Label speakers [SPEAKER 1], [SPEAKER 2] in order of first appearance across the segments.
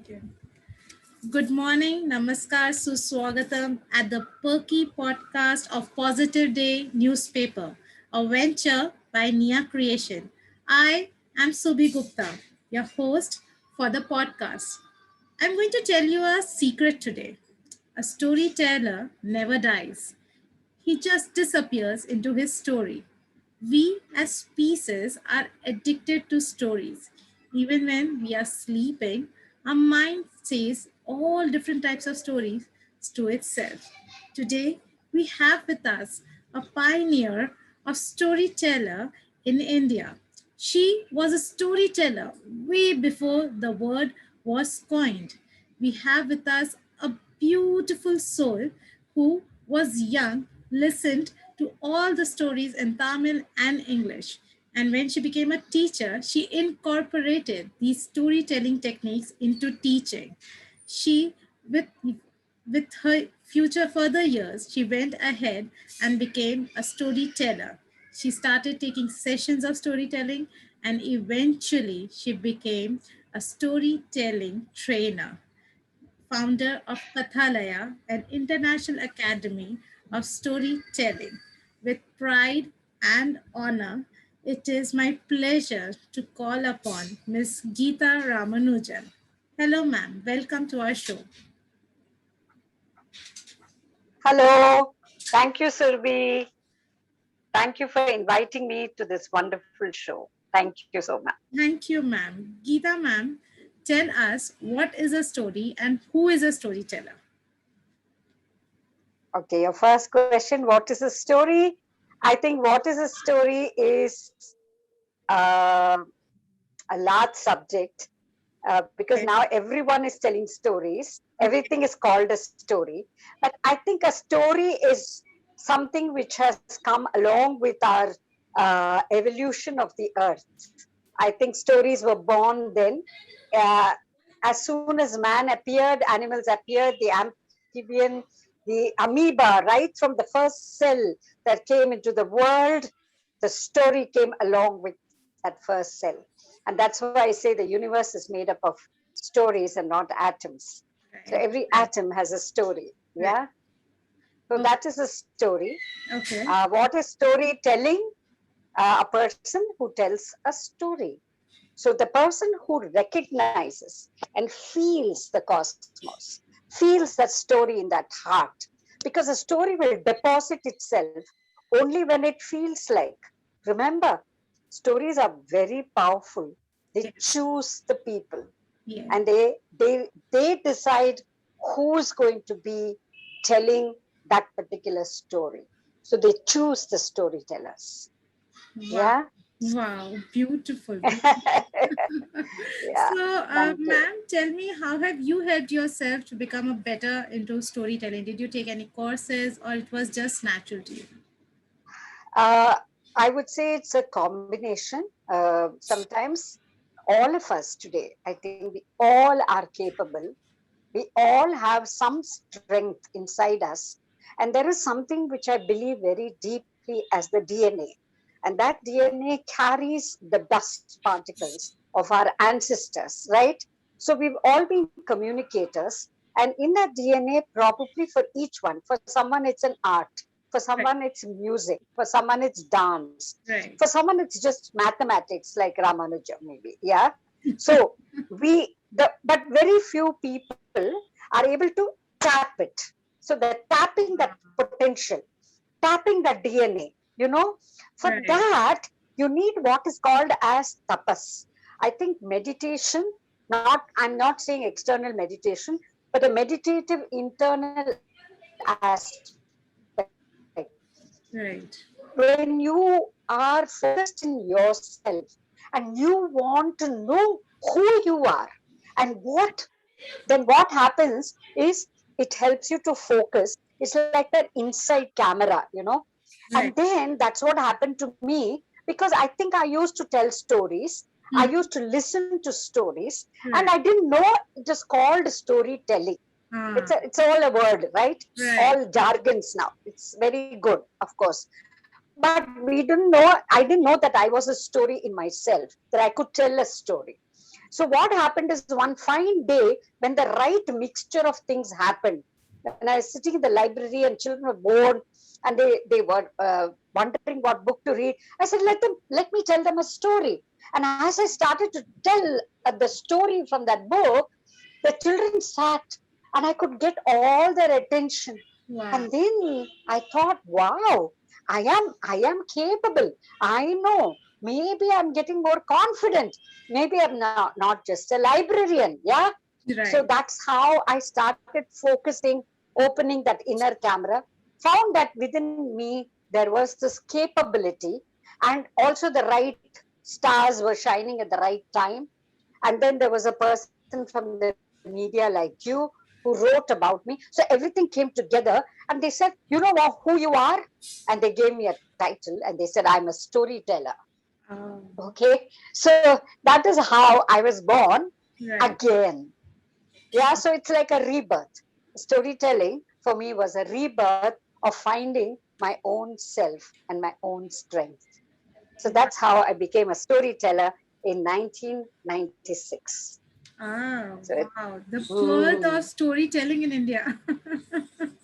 [SPEAKER 1] begin. Good morning, namaskar, suswagatam at the Perky podcast of Positive Day newspaper, a venture by Nia Creation. I am Subhi Gupta, your host for the podcast. I'm going to tell you a secret today. A storyteller never dies. He just disappears into his story. We as species are addicted to stories. Even when we are sleeping, our mind says all different types of stories to itself. Today, we have with us a pioneer of storyteller in India. She was a storyteller way before the word was coined. We have with us a beautiful soul who was young, listened to all the stories in Tamil and English. And when she became a teacher, she incorporated these storytelling techniques into teaching. She, with her future further years, she went ahead and became a storyteller. She started taking sessions of storytelling and eventually she became a storytelling trainer, founder of Kathalaya, an international academy of storytelling. With pride and honor, it is my pleasure to call upon Ms. Geeta Ramanujam. Hello, ma'am. Welcome to our show.
[SPEAKER 2] Hello. Thank you, Surbi. Thank you for inviting me to this wonderful show. Thank you so much.
[SPEAKER 1] Thank you, ma'am. Geeta, ma'am, tell us what is a story and who is a storyteller?
[SPEAKER 2] Okay, your first question, what is a story? I think what is a story is uh, a large subject because
[SPEAKER 1] Okay.
[SPEAKER 2] now everyone is telling stories.
[SPEAKER 1] Okay.
[SPEAKER 2] Everything is called a story. But I think a story is something which has come along with our evolution of the earth. I think stories were born then. Uh, as soon as man appeared, animals appeared, the amphibian, the amoeba, right from the first cell that came into the world, the story came along with that first cell. And that's why I say the universe is made up of stories and not atoms. So
[SPEAKER 1] Right.
[SPEAKER 2] every
[SPEAKER 1] Right.
[SPEAKER 2] atom has a story.
[SPEAKER 1] Right.
[SPEAKER 2] Yeah. So
[SPEAKER 1] Okay.
[SPEAKER 2] that is a story.
[SPEAKER 1] Okay.
[SPEAKER 2] What is storytelling? A person who tells a story. So the person who recognizes and feels the cosmos, feels that story in that heart, because a story will deposit itself only when it feels like. Remember, stories are very powerful. They
[SPEAKER 1] Yes.
[SPEAKER 2] choose the people
[SPEAKER 1] Yes.
[SPEAKER 2] and they decide who's going to be telling that particular story. So they choose the storytellers.
[SPEAKER 1] Wow.
[SPEAKER 2] Yeah.
[SPEAKER 1] Wow. Beautiful. Beautiful.
[SPEAKER 2] Yeah.
[SPEAKER 1] So,
[SPEAKER 2] Thank you.
[SPEAKER 1] ma'am, tell me, how have you helped yourself to become a better into storytelling? Did you take any courses or it was just natural to you?
[SPEAKER 2] Uh, I would say it's a combination. Sometimes all of us today, I think we all are capable. We all have some strength inside us. And there is something which I believe very deeply as the DNA. And that DNA carries the dust particles of our ancestors, right? So we've all been communicators. And in that DNA, probably for each one, for someone it's an art, for
[SPEAKER 1] Right.
[SPEAKER 2] someone it's music, for someone it's dance, for
[SPEAKER 1] Right.
[SPEAKER 2] someone it's just mathematics like Ramanujam, maybe. Yeah. So but very few people are able to tap it. So they're tapping that potential, tapping that DNA, you know. For
[SPEAKER 1] Right.
[SPEAKER 2] that, you need what is called as tapas. I think meditation, I'm not saying external meditation, but a meditative internal aspect. When
[SPEAKER 1] Right.
[SPEAKER 2] you are focused in yourself and you want to know who you are and then what happens is it helps you to focus. It's like that inside camera, and
[SPEAKER 1] Right.
[SPEAKER 2] then that's what happened to me, because I think I used to tell stories, I
[SPEAKER 1] Mhm.
[SPEAKER 2] used to listen to stories, and
[SPEAKER 1] Right.
[SPEAKER 2] I didn't know it is called storytelling.
[SPEAKER 1] Ah.
[SPEAKER 2] It's all a word, right?
[SPEAKER 1] Right.
[SPEAKER 2] All jargons now. It's very good, of course, but I didn't know that I was a story in myself, that I could tell a story. So what happened is one fine day when the right mixture of things happened, when I was sitting in the library and children were bored and they were wondering what book to read, I said, let me tell them a story. And as I started to tell the story from that book, the children sat and I could get all their attention.
[SPEAKER 1] Wow.
[SPEAKER 2] And then I thought, wow, I am capable. I know. Maybe I'm getting more confident. Maybe I'm not just a librarian. Yeah. So
[SPEAKER 1] Right.
[SPEAKER 2] that's how I started focusing, opening that inner camera, found that within me there was this capability, and also the right stars were shining at the right time. And then there was a person from the media like you who wrote about me. So everything came together, and they said, you know what, who you are? And they gave me a title and they said, I'm a storyteller.
[SPEAKER 1] Um,
[SPEAKER 2] Okay. So that is how I was born
[SPEAKER 1] right.
[SPEAKER 2] again. Yeah. So it's like a rebirth. Storytelling for me was a rebirth of finding my own self and my own strength. So that's how I became a storyteller in 1996.
[SPEAKER 1] Ah,
[SPEAKER 2] So
[SPEAKER 1] wow. The birth
[SPEAKER 2] mm,
[SPEAKER 1] of storytelling in India.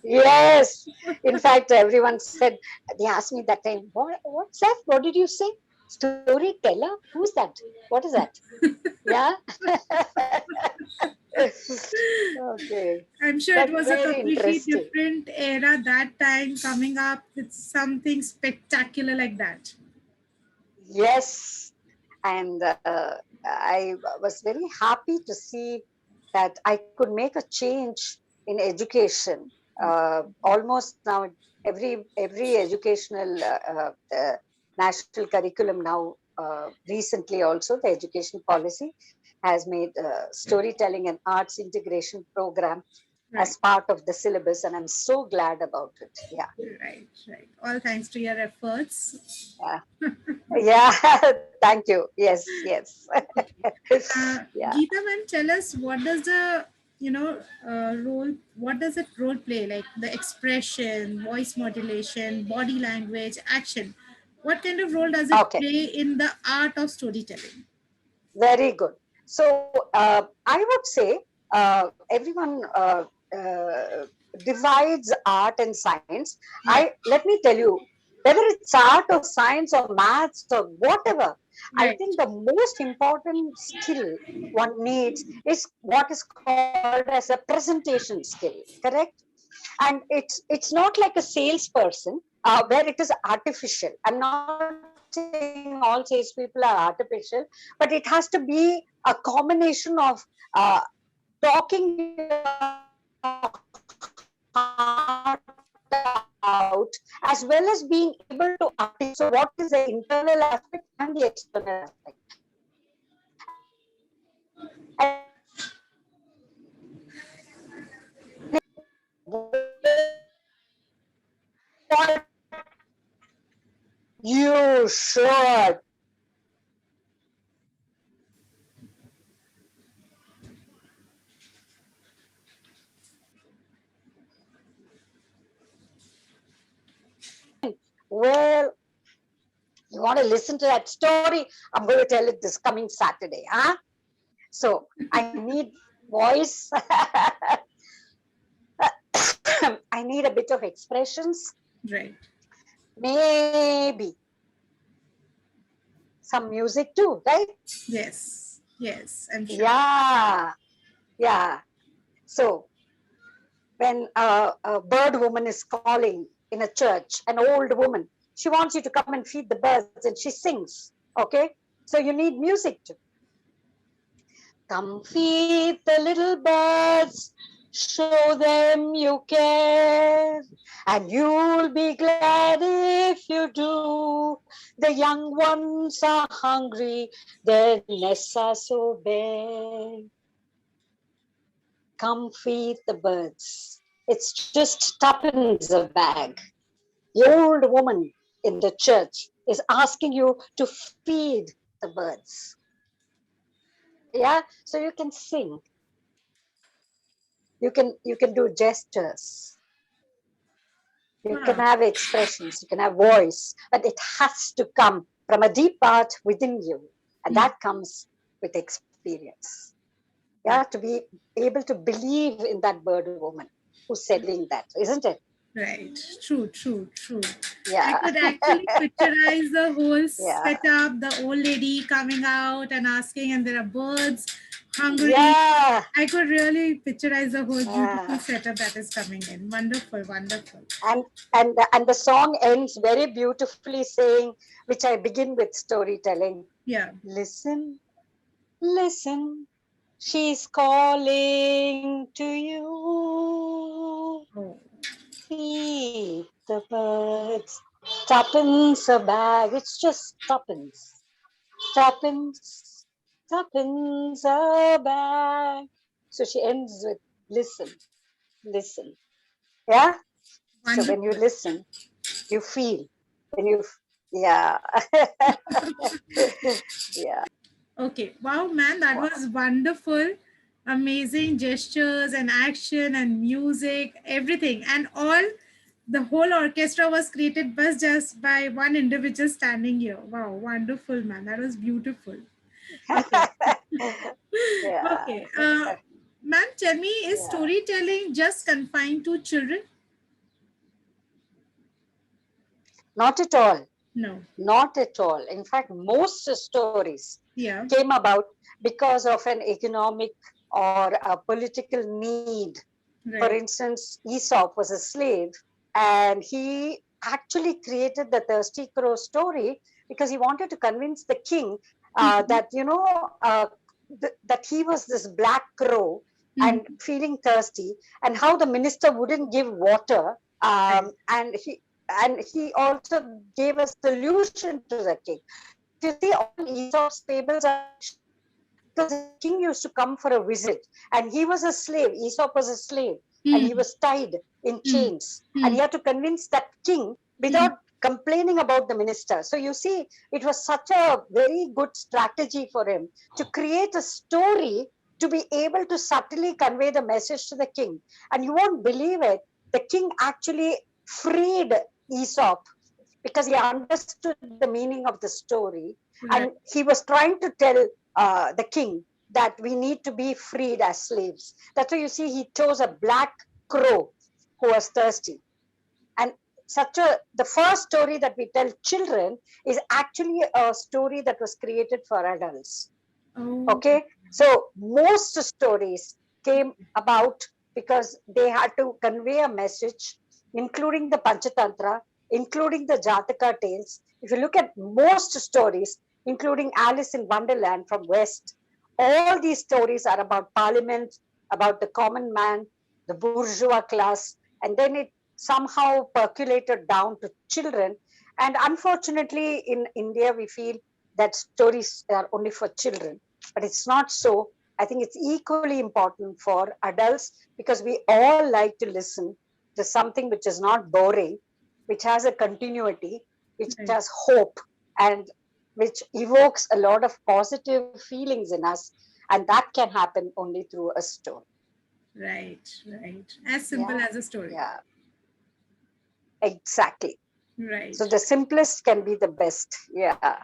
[SPEAKER 2] yes. In fact, everyone said, they asked me that time, what's that? What did you say? Storyteller? Who's that? What is that? Yeah. Okay.
[SPEAKER 1] I'm sure it
[SPEAKER 2] That's
[SPEAKER 1] was a
[SPEAKER 2] very
[SPEAKER 1] completely
[SPEAKER 2] interesting.
[SPEAKER 1] different era that time coming up with something spectacular like that.
[SPEAKER 2] Yes. And I was very happy to see that I could make a change in education. Almost now, every educational national curriculum now, recently also the education policy has made storytelling and arts integration program
[SPEAKER 1] Right,
[SPEAKER 2] as part of the syllabus, and I'm so glad about it. Yeah,
[SPEAKER 1] right, right. All thanks to your efforts.
[SPEAKER 2] yeah, yeah. Thank you. Yes, yes. Yeah.
[SPEAKER 1] Geeta ma'am, tell us what does the role? What does it role play? Like the expression, voice modulation, body language, action. What kind of role does it
[SPEAKER 2] Okay.
[SPEAKER 1] play in the art of storytelling?
[SPEAKER 2] Very good. So I would say everyone divides art and science.
[SPEAKER 1] Right,
[SPEAKER 2] Let me tell you, whether it's art or science or maths or whatever, I
[SPEAKER 1] right,
[SPEAKER 2] think the most important skill one needs is what is called as a presentation skill. Correct? And it's not like a salesperson where it is artificial. I'm not saying all salespeople are artificial, but it has to be a combination of talking your heart out, as well as being able to articulate what is the internal aspect and the external aspect. And when it you should. Well, you want to listen to that story? I'm going to tell it this coming Saturday. Huh? So I need voice. I need a bit of expressions.
[SPEAKER 1] right.
[SPEAKER 2] Maybe some music too, right?
[SPEAKER 1] Yes, yes, I'm sure.
[SPEAKER 2] Yeah, yeah. So when a bird woman is calling in a church, an old woman, she wants you to come and feed the birds, and she sings. Okay, so you need music too. Come feed the little birds, show them you care, and you'll be glad if you do. The young ones are hungry, their nests are so bare. Come feed the birds. It's just tuppence a bag. The old woman in the church is asking you to feed the birds. Yeah, so you can sing, you can do gestures, you can
[SPEAKER 1] Wow.
[SPEAKER 2] have expressions, you can have voice, but it has to come from a deep part within you, and
[SPEAKER 1] Hmm.
[SPEAKER 2] that comes with experience. experience.
[SPEAKER 1] Right.
[SPEAKER 2] Yeah, to be able to believe in that bird woman who's selling that, isn't it?
[SPEAKER 1] Right. True, true, true. I
[SPEAKER 2] Yeah.
[SPEAKER 1] could actually picturize the whole
[SPEAKER 2] Yeah.
[SPEAKER 1] setup, the old lady coming out and asking, and there are birds hungry.
[SPEAKER 2] Yeah.
[SPEAKER 1] I could really picturize the whole beautiful
[SPEAKER 2] Yeah.
[SPEAKER 1] setup that is coming in. Wonderful, wonderful.
[SPEAKER 2] And the song ends very beautifully saying, which I begin with storytelling.
[SPEAKER 1] Yeah.
[SPEAKER 2] Listen, listen, she's calling to you.
[SPEAKER 1] Oh,
[SPEAKER 2] Feed the birds. Tuppence a bag. It's just tuppence. Tuppence, tuppence a bag. So she ends with listen, listen. Yeah? So when you
[SPEAKER 1] wonderful.
[SPEAKER 2] listen, you feel. When you, yeah. Yeah.
[SPEAKER 1] Okay. Wow, man, that
[SPEAKER 2] Wow.
[SPEAKER 1] was wonderful. Amazing gestures and action and music, everything. And all the whole orchestra was created just by one individual standing here. Wow, wonderful, man. That was beautiful. Okay.
[SPEAKER 2] Yeah.
[SPEAKER 1] Okay. Ma'am, tell me, is
[SPEAKER 2] Yeah.
[SPEAKER 1] storytelling just confined to children?
[SPEAKER 2] Not at all.
[SPEAKER 1] No.
[SPEAKER 2] Not at all. In fact, most stories
[SPEAKER 1] Yeah.
[SPEAKER 2] came about because of an economic or a political need. For
[SPEAKER 1] Right.
[SPEAKER 2] instance, Aesop was a slave and he actually created the Thirsty Crow story because he wanted to convince the king
[SPEAKER 1] Mhm.
[SPEAKER 2] that, that he was this black crow and
[SPEAKER 1] Mhm.
[SPEAKER 2] feeling thirsty, and how the minister wouldn't give water.
[SPEAKER 1] Right.
[SPEAKER 2] And he also gave a solution to the king. So if you see, all Aesop's fables are fictional because the king used to come for a visit and he was a slave. Aesop was a slave and he
[SPEAKER 1] Hmm.
[SPEAKER 2] was tied in
[SPEAKER 1] Hmm.
[SPEAKER 2] chains and
[SPEAKER 1] Hmm.
[SPEAKER 2] he had to convince that king
[SPEAKER 1] Hmm.
[SPEAKER 2] without complaining about the minister. So you see, it was such a very good strategy for him to create a story to be able to subtly convey the message to the king. And you won't believe it, the king actually freed Aesop because he understood the meaning of the story. And
[SPEAKER 1] Right.
[SPEAKER 2] he was trying to tell the king that we need to be freed as slaves. That's why you see he chose a black crow who was thirsty. And the first story that we tell children is actually a story that was created for adults.
[SPEAKER 1] Oh.
[SPEAKER 2] Okay, so most stories came about because they had to convey a message, including the Panchatantra, including the Jataka tales. If you look at most stories, including Alice in Wonderland from West, all these stories are about parliament, about the common man, the bourgeois class, and then it somehow percolated down to children. And unfortunately, in India, we feel that stories are only for children, but it's not so. I think it's equally important for adults because we all like to listen to something which is not boring, which has a continuity, which
[SPEAKER 1] Right.
[SPEAKER 2] has hope, and which evokes a lot of positive feelings in us. And that can happen only through a story.
[SPEAKER 1] Right. Right. As simple
[SPEAKER 2] Yeah,
[SPEAKER 1] as a story.
[SPEAKER 2] yeah, exactly. So
[SPEAKER 1] Right.
[SPEAKER 2] the simplest can be the best. Yeah.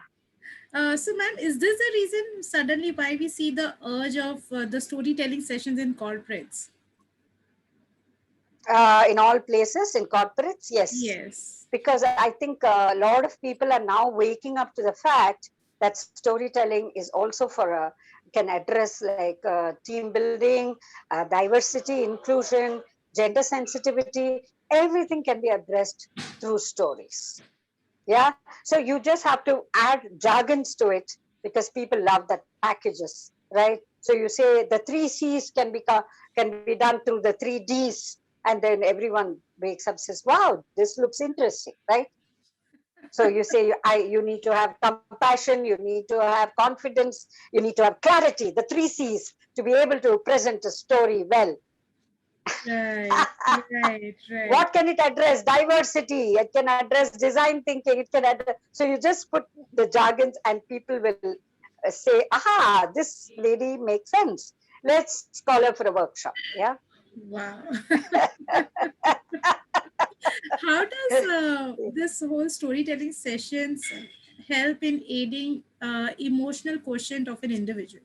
[SPEAKER 1] So, ma'am, is this the reason suddenly why we see the urge of the storytelling sessions in corporates?
[SPEAKER 2] In all places, in corporates, yes.
[SPEAKER 1] Yes.
[SPEAKER 2] Because I think a lot of people are now waking up to the fact that storytelling is also can address like team building, diversity, inclusion, gender sensitivity. Everything can be addressed through stories. Yeah. So you just have to add jargons to it because people love that packages, right? So you say the three C's can be done through the three D's, and then everyone wakes up and says, "Wow, this looks interesting," right? So you say, you need to have compassion, you need to have confidence, you need to have clarity, the three C's to be able to present a story well.
[SPEAKER 1] Right. Right. Right.
[SPEAKER 2] What can it address? Diversity. It can address design thinking. It can address. So you just put the jargons, and people will say, "Aha, this lady makes sense. Let's call her for a workshop." Yeah.
[SPEAKER 1] Wow. How does this whole storytelling sessions help in aiding emotional quotient of an individual?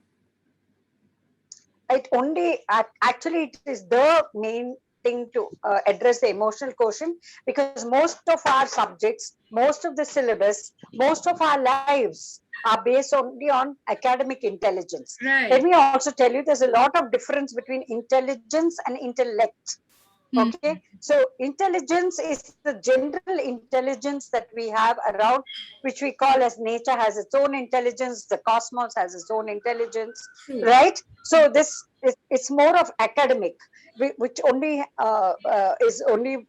[SPEAKER 2] it only actually it is the main thing to address the emotional quotient, because most of our subjects, most of the syllabus, most of our lives are based only on academic intelligence. Let
[SPEAKER 1] Right.
[SPEAKER 2] me also tell you, there's a lot of difference between intelligence and intellect.
[SPEAKER 1] Hmm.
[SPEAKER 2] Okay, so intelligence is the general intelligence that we have around, which we call as nature has its own intelligence, the cosmos has its own intelligence,
[SPEAKER 1] True.
[SPEAKER 2] right? So this is, it's more of academic, which only is only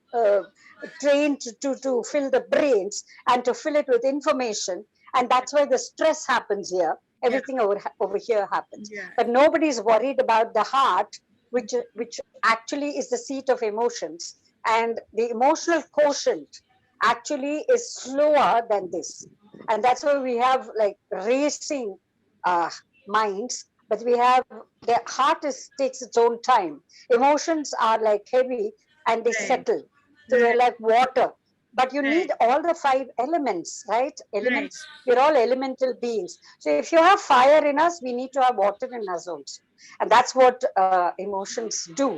[SPEAKER 2] trained to fill the brains and to fill it with information, and that's why the stress happens here.
[SPEAKER 1] Yeah.
[SPEAKER 2] Everything over here happens,
[SPEAKER 1] Yeah.
[SPEAKER 2] but nobody is worried about the heart, which actually is the seat of emotions, and the emotional quotient actually is slower than this, and that's why we have like racing uh, minds, but we have the heart is takes its own time. Emotions are like heavy and they
[SPEAKER 1] Right.
[SPEAKER 2] settle, so they're
[SPEAKER 1] Right.
[SPEAKER 2] like water, but you
[SPEAKER 1] Right.
[SPEAKER 2] need all the five elements, right?
[SPEAKER 1] Right.
[SPEAKER 2] Elements, we're all elemental beings, so if you have fire in us, we need to have water in us also, and that's what emotions do.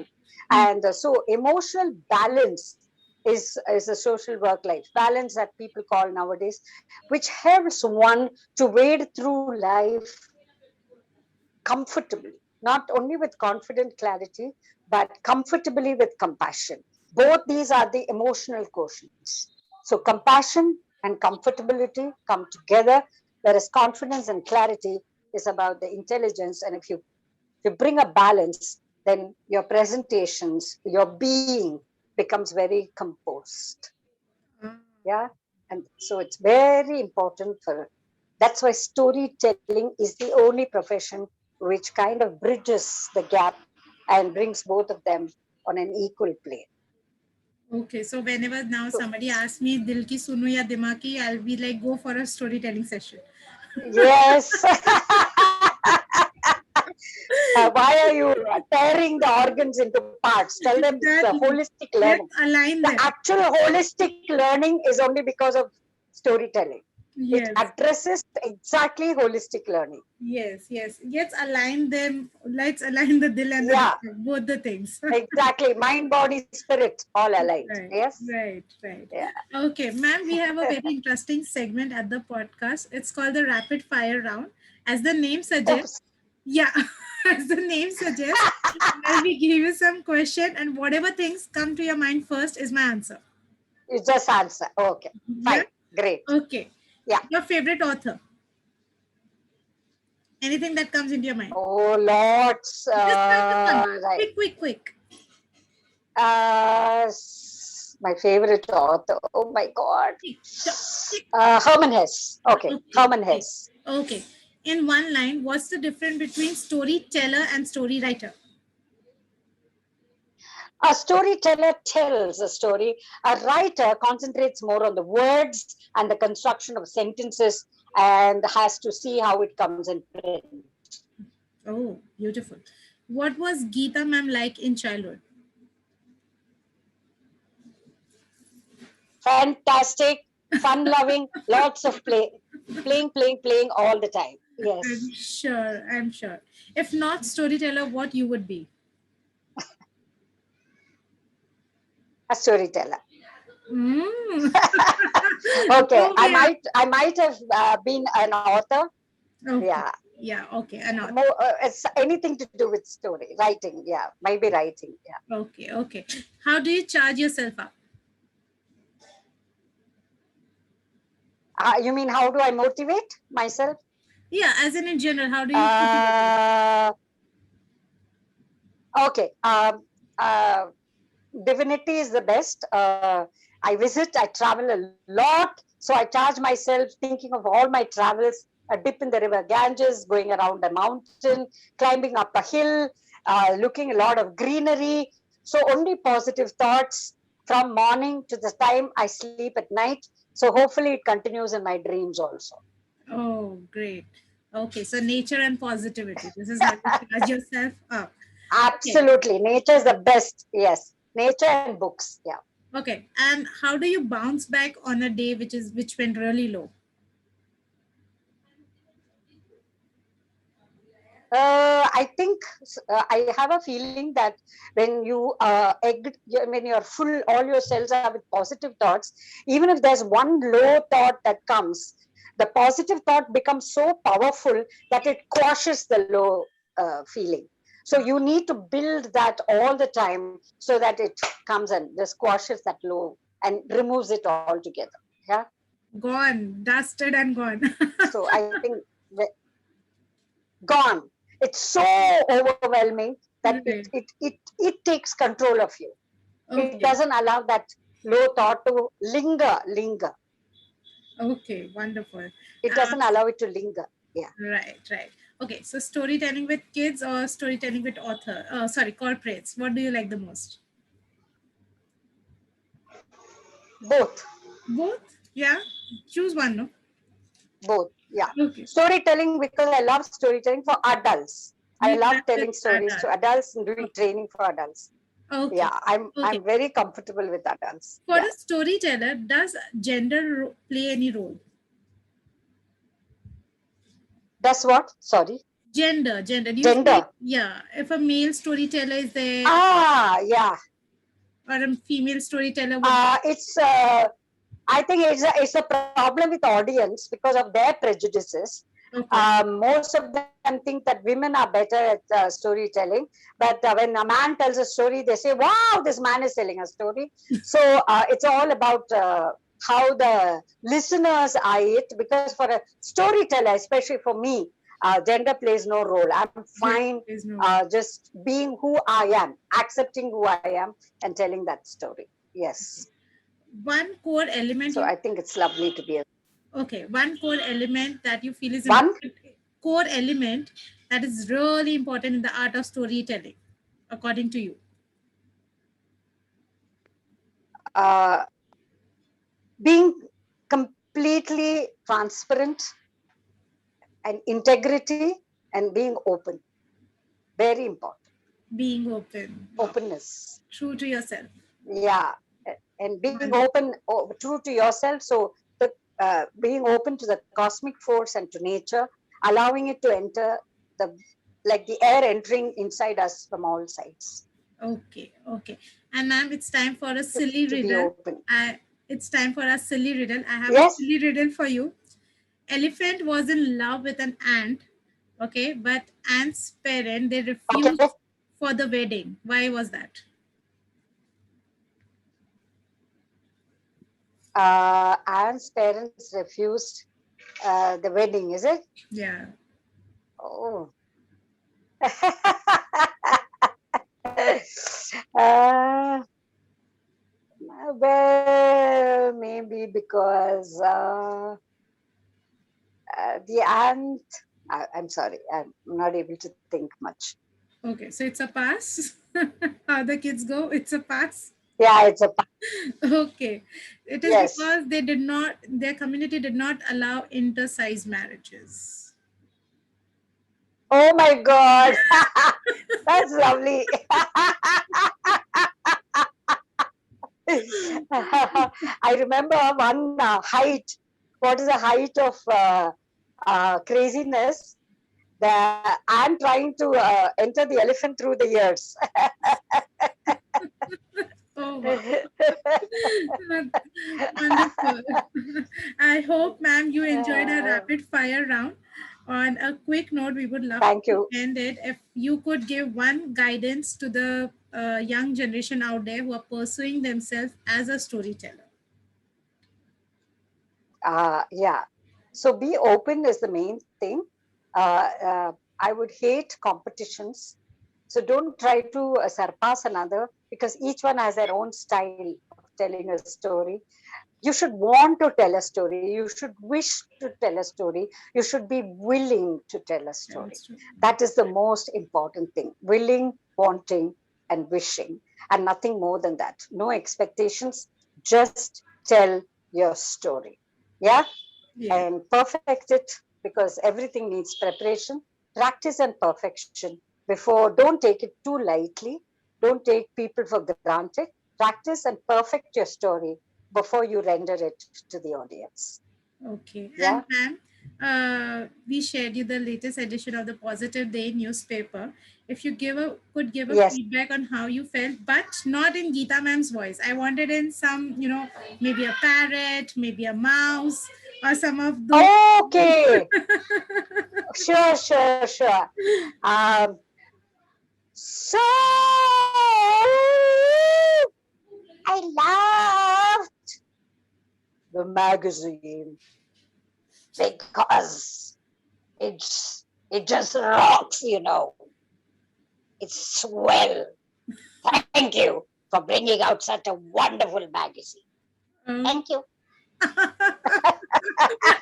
[SPEAKER 1] Hmm.
[SPEAKER 2] And so emotional balance is a social work life balance that people call nowadays, which helps one to wade through life comfortably, not only with confident clarity, but comfortably with compassion. Both these are the emotional quotients. So compassion and comfortability come together, whereas confidence and clarity is about the intelligence. And if you bring a balance, then your presentations, your being becomes very composed.
[SPEAKER 1] Ah,
[SPEAKER 2] Yeah. And so it's very important for, that's why storytelling is the only profession which kind of bridges the gap and brings both of them on an equal plane.
[SPEAKER 1] okay. So whenever now
[SPEAKER 2] So,
[SPEAKER 1] somebody asks me Dil ki sunu ya dimag ki, I'll be like, go for a storytelling session.
[SPEAKER 2] yes. Why are you tearing the organs into parts? Tell them it's a
[SPEAKER 1] Exactly.
[SPEAKER 2] holistic learning.
[SPEAKER 1] Let's align
[SPEAKER 2] The
[SPEAKER 1] them.
[SPEAKER 2] actual holistic learning is only because of storytelling. It
[SPEAKER 1] Yes.
[SPEAKER 2] addresses exactly holistic learning.
[SPEAKER 1] Yes. Yes. Let's align them. Let's align the dil and the
[SPEAKER 2] Yeah,
[SPEAKER 1] dimag, both the things.
[SPEAKER 2] exactly. Mind, body, spirit, all aligned.
[SPEAKER 1] Right,
[SPEAKER 2] Yes?
[SPEAKER 1] right, right.
[SPEAKER 2] Yeah.
[SPEAKER 1] Okay, ma'am, we have a very interesting segment at the podcast. It's called the rapid fire round. As the name suggests, yeah, as the name suggests, I'll be give you some question and whatever things come to your mind first is my answer.
[SPEAKER 2] You just answer. Okay.
[SPEAKER 1] Yeah.
[SPEAKER 2] Fine. Great.
[SPEAKER 1] Okay.
[SPEAKER 2] Yeah.
[SPEAKER 1] Your favorite author? Anything that comes into your mind?
[SPEAKER 2] Oh, lots.
[SPEAKER 1] Just pick one.
[SPEAKER 2] Right.
[SPEAKER 1] Quick, quick, quick.
[SPEAKER 2] My favorite author. Oh my God.
[SPEAKER 1] Tick, tock, tick.
[SPEAKER 2] Herman Hesse. Okay.
[SPEAKER 1] Okay,
[SPEAKER 2] Herman
[SPEAKER 1] okay,
[SPEAKER 2] Hesse.
[SPEAKER 1] okay. In one line, what's the difference between storyteller and story writer?
[SPEAKER 2] A storyteller tells a story. A writer concentrates more on the words and the construction of sentences and has to see how it comes in print.
[SPEAKER 1] Oh, beautiful. What was Geeta ma'am like in childhood?
[SPEAKER 2] Fantastic, fun loving, lots of playing all the time.
[SPEAKER 1] I'm
[SPEAKER 2] Yes,
[SPEAKER 1] sure, I'm sure. If not storyteller, what you would be?
[SPEAKER 2] a storyteller.
[SPEAKER 1] Mm.
[SPEAKER 2] Okay, I
[SPEAKER 1] Okay,
[SPEAKER 2] might have been an author.
[SPEAKER 1] okay.
[SPEAKER 2] Yeah,
[SPEAKER 1] Yeah, okay, another.
[SPEAKER 2] more it's anything to do with story writing. Yeah, maybe writing. Yeah.
[SPEAKER 1] Okay, okay. How do you charge yourself up?
[SPEAKER 2] You mean how do I motivate myself?
[SPEAKER 1] Yeah, as in general, how do you motivate yourself?
[SPEAKER 2] Uh, okay. Divinity is the best. I visit, I travel a lot. So I charge myself thinking of all my travels, a dip in the river Ganges, going around a mountain, climbing up a hill, looking a lot of greenery. So only positive thoughts from morning to the time I sleep at night. So hopefully it continues in my dreams also.
[SPEAKER 1] Oh, great. Okay, so nature and positivity. This is how you charge yourself up. Okay,
[SPEAKER 2] Absolutely. Nature is the best. Yes. Nature and books. Yeah.
[SPEAKER 1] okay. And how do you bounce back on a day which went really low?
[SPEAKER 2] I think I have a feeling that when when you're full, all your cells are with positive thoughts, even if there's one low thought that comes, the positive thought becomes so powerful that it quashes the low feeling. So you need to build that all the time so that it comes and just quashes that low and removes it altogether. Yeah.
[SPEAKER 1] Gone, dusted and gone.
[SPEAKER 2] So I think gone. It's so overwhelming that
[SPEAKER 1] Right.
[SPEAKER 2] it takes control of you. It
[SPEAKER 1] Okay.
[SPEAKER 2] doesn't allow that low thought to linger.
[SPEAKER 1] Okay. Wonderful.
[SPEAKER 2] It doesn't allow it to linger. Yeah,
[SPEAKER 1] Right. Right. Okay. So storytelling with kids or storytelling with author? Sorry, corporates. What do you like the most?
[SPEAKER 2] both,
[SPEAKER 1] Both. Yeah. Choose one. No.
[SPEAKER 2] both. Yeah,
[SPEAKER 1] Okay.
[SPEAKER 2] storytelling because I love storytelling for adults. I
[SPEAKER 1] You
[SPEAKER 2] love
[SPEAKER 1] love
[SPEAKER 2] telling
[SPEAKER 1] with
[SPEAKER 2] stories to
[SPEAKER 1] adult.
[SPEAKER 2] adults and doing
[SPEAKER 1] Okay.
[SPEAKER 2] training for adults.
[SPEAKER 1] Okay.
[SPEAKER 2] Yeah, I'm
[SPEAKER 1] Okay.
[SPEAKER 2] very comfortable with adults.
[SPEAKER 1] For
[SPEAKER 2] Yeah,
[SPEAKER 1] a storyteller, does gender play any role?
[SPEAKER 2] that's what. Sorry,
[SPEAKER 1] Gender. Do you feel,
[SPEAKER 2] gender.
[SPEAKER 1] yeah, if a male storyteller is there
[SPEAKER 2] Yeah.
[SPEAKER 1] or a female storyteller would,
[SPEAKER 2] It's I think it's a problem with audience because of their prejudices.
[SPEAKER 1] okay,
[SPEAKER 2] Most of them think that women are better at storytelling, but when a man tells a story, they say, "Wow, this man is telling a story." So it's all about how the listeners eye it. Because for a storyteller, especially for me, gender plays no role. I'm
[SPEAKER 1] gender
[SPEAKER 2] fine
[SPEAKER 1] plays no role.
[SPEAKER 2] just being who I am, accepting who I am, and telling that story. Yes.
[SPEAKER 1] One core element
[SPEAKER 2] So
[SPEAKER 1] you,
[SPEAKER 2] I think it's lovely to be a
[SPEAKER 1] okay, one core element that you feel is
[SPEAKER 2] one.
[SPEAKER 1] important, core element that is really important in the art of storytelling, according to you.
[SPEAKER 2] Uh, Being completely transparent and integrity and being open. Very important.
[SPEAKER 1] Being open, wow,
[SPEAKER 2] Openness.
[SPEAKER 1] true to yourself.
[SPEAKER 2] Yeah. And being
[SPEAKER 1] Wonderful.
[SPEAKER 2] open, true to yourself. So the being open to the cosmic force and to nature, allowing it to enter the like the air entering inside us from all sides.
[SPEAKER 1] Okay, okay. And ma'am, it's time for a silly
[SPEAKER 2] To be
[SPEAKER 1] riddle.
[SPEAKER 2] open.
[SPEAKER 1] It's time for a silly riddle. I have a
[SPEAKER 2] Yes.
[SPEAKER 1] silly riddle for you. Elephant was in love with an ant, okay, but ant's parent they
[SPEAKER 2] Okay.
[SPEAKER 1] refused for the wedding. Why was that?
[SPEAKER 2] Anne's parents refused the wedding, is it?
[SPEAKER 1] Yeah,
[SPEAKER 2] Oh. uh, well, maybe because the aunt. I'm sorry, I'm not able to think much.
[SPEAKER 1] okay, so it's a pass. How the kids go? It's a pass.
[SPEAKER 2] Yeah, it's a
[SPEAKER 1] Okay, it is
[SPEAKER 2] yes.
[SPEAKER 1] because they did not, their community did not allow inter-size marriages.
[SPEAKER 2] Oh my God, that's lovely. I remember one height. What is the height of craziness? The ant trying to enter the elephant through the ears.
[SPEAKER 1] Oh wow. Wonderful. I hope, ma'am, you enjoyed our
[SPEAKER 2] Uh,
[SPEAKER 1] rapid fire round. On a quick note, we would love
[SPEAKER 2] Thank
[SPEAKER 1] to
[SPEAKER 2] you.
[SPEAKER 1] end it. If you could give one guidance to the young generation out there who are pursuing themselves as a storyteller.
[SPEAKER 2] Yeah. So be open is the main thing. I would hate competitions. So don't try to surpass another because each one has their own style of telling a story. You should want to tell a story. You should wish to tell a story. You should be willing to tell a
[SPEAKER 1] Tell a
[SPEAKER 2] story.
[SPEAKER 1] story.
[SPEAKER 2] That is the most important thing. Willing, wanting, and wishing, and nothing more than that. No expectations. Just tell your story. Yeah,
[SPEAKER 1] Yeah.
[SPEAKER 2] and perfect it because everything needs preparation, practice, and perfection. Before, don't take it too lightly. Don't take people for granted. Practice and perfect your story before you render it to the audience.
[SPEAKER 1] Okay.
[SPEAKER 2] Yeah.
[SPEAKER 1] And ma'am, we shared you the latest edition of the Positive Day newspaper. If you could give a
[SPEAKER 2] Yes.
[SPEAKER 1] feedback on how you felt, but not in Geeta ma'am's voice. I wanted in some, maybe a parrot, maybe a mouse, or some of those.
[SPEAKER 2] Okay. Sure, sure, sure. Um, so I loved the magazine because it just rocks, It's swell. Thank you for bringing out such a wonderful magazine.
[SPEAKER 1] Oh,
[SPEAKER 2] Thank you.
[SPEAKER 1] I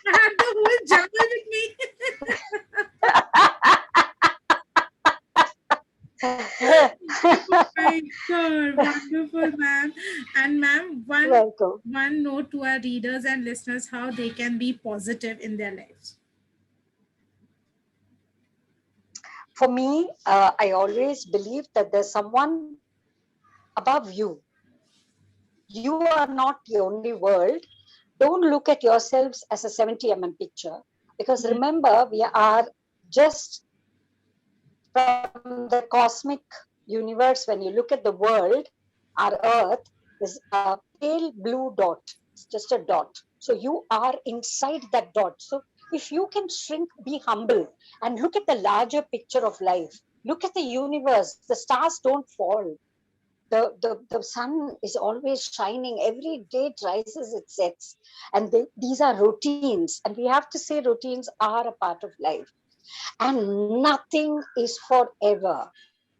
[SPEAKER 1] had the whole jungle with me. Oh my God, wonderful, ma'am. And ma'am,
[SPEAKER 2] Welcome.
[SPEAKER 1] one note to our readers and listeners how they can be positive in their lives.
[SPEAKER 2] For me, I always believe that there's someone above you. You are not the only world. Don't look at yourselves as a 70 picture, because
[SPEAKER 1] Mm,
[SPEAKER 2] remember, we are just from the cosmic universe. When you look at the world, our earth is a pale blue dot. It's just a dot. So you are inside that dot. So if you can shrink, be humble, and look at the larger picture of life, look at the universe. The stars don't fall. The sun is always shining. Every day it rises, it sets. And these are routines. And we have to say routines are a part of life. And nothing is forever.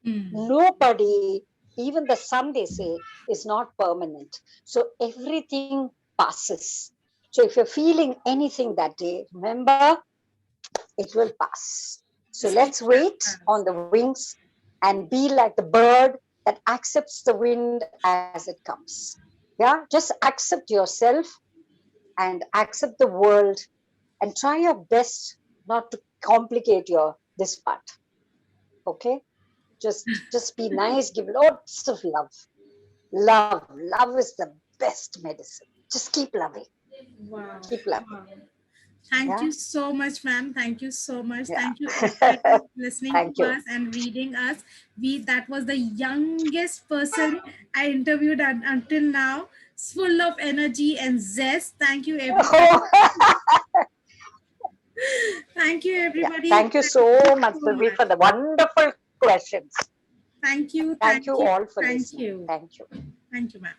[SPEAKER 1] mm.
[SPEAKER 2] Nobody, even the sun, they say, is not permanent. So everything passes. So if you're feeling anything that day, remember, it will pass. So
[SPEAKER 1] It
[SPEAKER 2] let's
[SPEAKER 1] shall
[SPEAKER 2] wait
[SPEAKER 1] pass.
[SPEAKER 2] on the wings and be like the bird that accepts the wind as it comes. Yeah, just accept yourself and accept the world, and try your best not to complicate your this part. Okay, just be nice, give lots of love. Love is the best medicine. Just keep loving.
[SPEAKER 1] Wow.
[SPEAKER 2] Keep loving.
[SPEAKER 1] Wow. Thank
[SPEAKER 2] Yeah.
[SPEAKER 1] you so much, ma'am. Thank you so much. Thank you,
[SPEAKER 2] Yeah.
[SPEAKER 1] everybody, listening to
[SPEAKER 2] Thank you.
[SPEAKER 1] us and reading us. That was the youngest person I interviewed until now. It's full of energy and zest. Thank you, everybody. Thank you,
[SPEAKER 2] Yeah.
[SPEAKER 1] everybody.
[SPEAKER 2] Thank you
[SPEAKER 1] Thank you
[SPEAKER 2] so much,
[SPEAKER 1] so
[SPEAKER 2] Sylvie,
[SPEAKER 1] much.
[SPEAKER 2] for the wonderful questions.
[SPEAKER 1] Thank you.
[SPEAKER 2] Thank you
[SPEAKER 1] Thank you.
[SPEAKER 2] all for
[SPEAKER 1] Thank
[SPEAKER 2] listening.
[SPEAKER 1] you.
[SPEAKER 2] Thank you.
[SPEAKER 1] Thank you, ma'am.